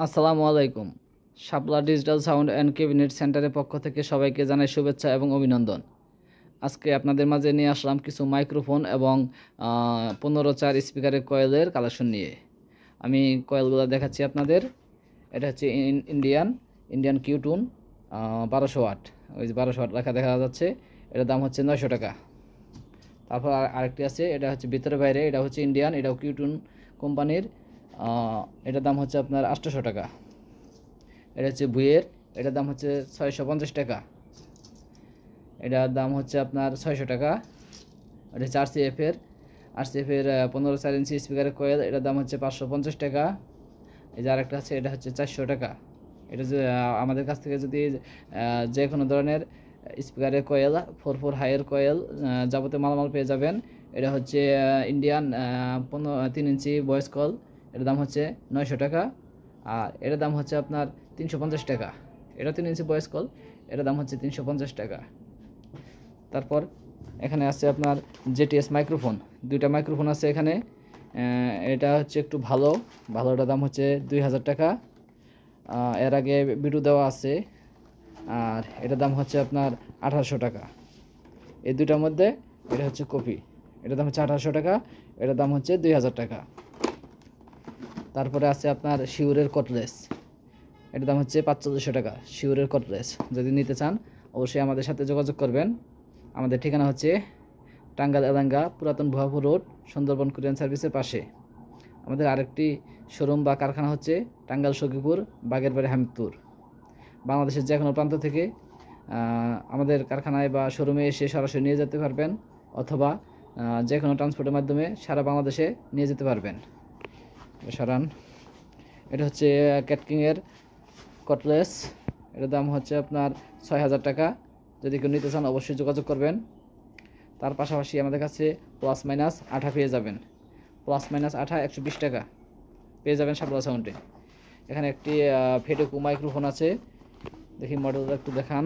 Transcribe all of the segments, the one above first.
আসসালামু আলাইকুম। শাপলা digital sound and cabinet সেন্টারের পক্ষ থেকে সবাইকে জানাই শুভেচ্ছা এবং অভিনন্দন। আজকে আপনাদের মাঝে নিয়ে আসলাম কিছু মাইক্রোফোন এবং 15/4 স্পিকারের কয়েলের কালেকশন নিয়ে। আমি কয়েলগুলো দেখাচ্ছি আপনাদের। এটা হচ্ছে ইন্ডিয়ান কিউটুন 1200 ওয়াট, ওই যে 1200 ওয়াট লেখা দেখা যাচ্ছে। এটার দাম হচ্ছে 900 টাকা। তারপর আরেকটি আছে, এটা হচ্ছে ভিতরে বাইরে, এটা হচ্ছে ইন্ডিয়ান, এটাও কিউটুন কোম্পানির। এটার দাম হচ্ছে আপনার 800 টাকা। এটা হচ্ছে বুয়ের, এটার দাম হচ্ছে 650 টাকা। এটার দাম হচ্ছে আপনার 600 টাকা। এটা হচ্ছে আরসিএফের 15/4 ইঞ্চি স্পিকারের কয়েল, এটার দাম হচ্ছে 550 টাকা। এই যে আরেকটা আছে, এটা হচ্ছে 400 টাকা। এটা যে আমাদের কাছ থেকে যদি যে কোনো ধরনের স্পিকারের কয়েল 4/4 হাইয়ের কয়েল যাবতীয় মালামাল পেয়ে যাবেন। এটা হচ্ছে ইন্ডিয়ান 3 ইঞ্চি ভয়েস কল, এটার দাম হচ্ছে 900 টাকা। আর এটার দাম হচ্ছে আপনার 350 টাকা। এটা 3 ইঞ্চি ভয়েস কল, এটার দাম হচ্ছে 350 টাকা। তারপর এখানে আছে আপনার জেটিএস মাইক্রোফোন, দুইটা মাইক্রোফোন আছে এখানে। এটা হচ্ছে একটু ভালোটার দাম হচ্ছে 2000 টাকা। এর আগে ভিডিও দেওয়া আছে। আর এটার দাম হচ্ছে আপনার 1800 টাকা। এই দুইটার মধ্যে এটা হচ্ছে কপি, এটার দাম হচ্ছে 1800 টাকা, এটার দাম হচ্ছে 2000 টাকা। তারপরে আছে আপনার শিউরের কটলেস, এটার দাম হচ্ছে 4500 টাকা। শিউরের কটলেস যদি নিতে চান অবশ্যই আমাদের সাথে যোগাযোগ করবেন। আমাদের ঠিকানা হচ্ছে টাঙ্গাইল এলাঙ্গা পুরাতন ভুয়াপুর রোড, সুন্দরবন কুরিয়ান সার্ভিসের পাশে। আমাদের আরেকটি শোরুম বা কারখানা হচ্ছে টাঙ্গাইল সখীপুর, বাগেরবাড়ি, হামিদপুর। বাংলাদেশের যে কোনো প্রান্ত থেকে আমাদের কারখানায় বা শোরুমে এসে সরাসরি নিয়ে যেতে পারবেন, অথবা যে কোনো ট্রান্সপোর্টের মাধ্যমে সারা বাংলাদেশে নিয়ে যেতে পারবেন। সরান, এটা হচ্ছে ক্যাটকিংয়ের কটলেস, এটার দাম হচ্ছে আপনার 6000 টাকা। যদি কেউ নিতে চান অবশ্যই যোগাযোগ করবেন। তার পাশাপাশি আমাদের কাছে প্লাস মাইনাস আঠা পেয়ে যাবেন। প্লাস মাইনাস আঠা 120 টাকা পেয়ে যাবেন শাপলা সাউন্ডে। এখানে একটি ফেডেকো মাইক্রোফোন আছে, দেখি মডেলটা একটু দেখান।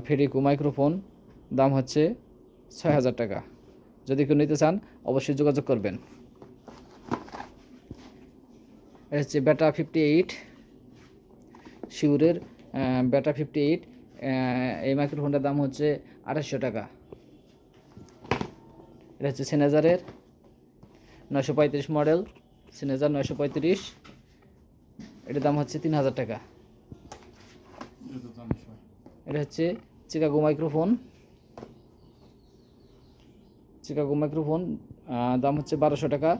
ফেডেকো মাইক্রোফোন, দাম হচ্ছে 6000 টাকা। যদি কেউ নিতে চান অবশ্যই যোগাযোগ করবেন। এটা হচ্ছে বেটা 58, শিউরের বেটা 58। এই মাইক্রোফোনটার দাম হচ্ছে 2800 টাকা। এটা হচ্ছে সেনেজারের 935 মডেল, সেনেজার 935, এটার দাম হচ্ছে 3000 টাকা। এটা হচ্ছে চিকাগো মাইক্রোফোন, দাম হচ্ছে 1200 টাকা।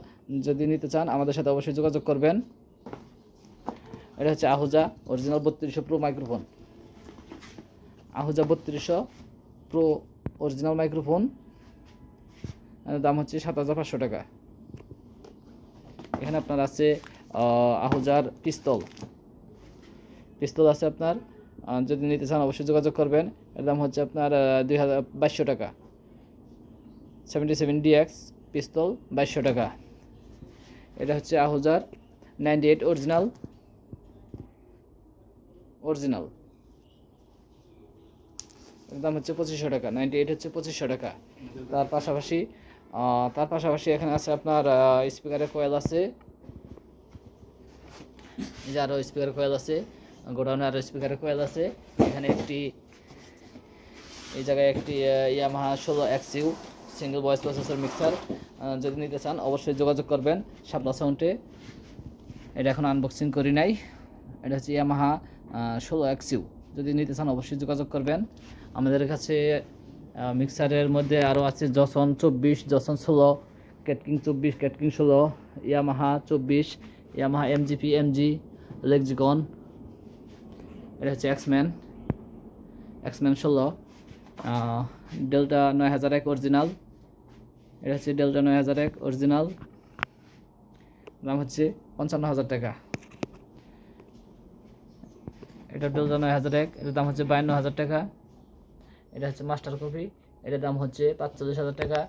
যদি নিতে চান আমাদের সাথে অবশ্যই যোগাযোগ করবেন। এটা হচ্ছে Ahuja original 3200 pro microphone, Ahuja 3200 pro original microphone, দাম হচ্ছে 7500 টাকা। এখানে আপনার আছে আহুজার পিস্তল আছে আপনার, যদি নিতে চান অবশ্যই যোগাযোগ করবেন। এর দাম হচ্ছে আপনার 2200 টাকা। 77DX পিস্তল 2200 টাকা। এটা হচ্ছে আহুজার 98 অরিজিনাল, এর দাম হচ্ছে 2500 টাকা। 98 হচ্ছে 2500 টাকা। তার পাশাপাশি এখানে আছে আপনার স্পিকারের কয়েল আছে, এই যে আরও স্পিকারের কয়েল আছে, গোডাউনে আরও স্পিকারের কয়েল আছে। এখানে এই জায়গায় একটি Yamaha 16XU single voice processor mixer, যদি নিতে চান অবশ্যই যোগাযোগ করবেন শাপলা সাউন্ডে। এটা এখন আনবক্সিং করি নাই। এটা হচ্ছে ইয়ামাহা 16XU, যদি নিতে চান অবশ্যই যোগাযোগ করবেন। আমাদের কাছে মিক্সারের মধ্যে আরও আছে জসন 24, জসন 16, ক্যাটকিং 24, ক্যাটকিং 16, ইয়ামাহা 24, ইয়ামাহা MG, লেক্সিকন। এটা হচ্ছে এক্সম্যান 16, ডেল্টা 9001 অরিজিনাল, এটা হচ্ছে ডেল্টা 9001 অরিজিনাল, দাম হচ্ছে 55000 টাকা। এটা ডেল্টা 9001, এটার দাম হচ্ছে 52000 টাকা। এটা হচ্ছে মাস্টার কপি, এটার দাম হচ্ছে 45000 টাকা।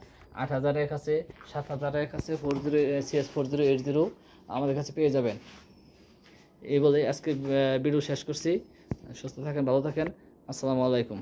8001 আছে, 7001 আছে, 40CS4080 আমাদের কাছে পেয়ে যাবেন। এই বলে আজকে ভিডিও শেষ করছি। সুস্থ থাকেন, ভালো থাকেন। আসসালামু আলাইকুম।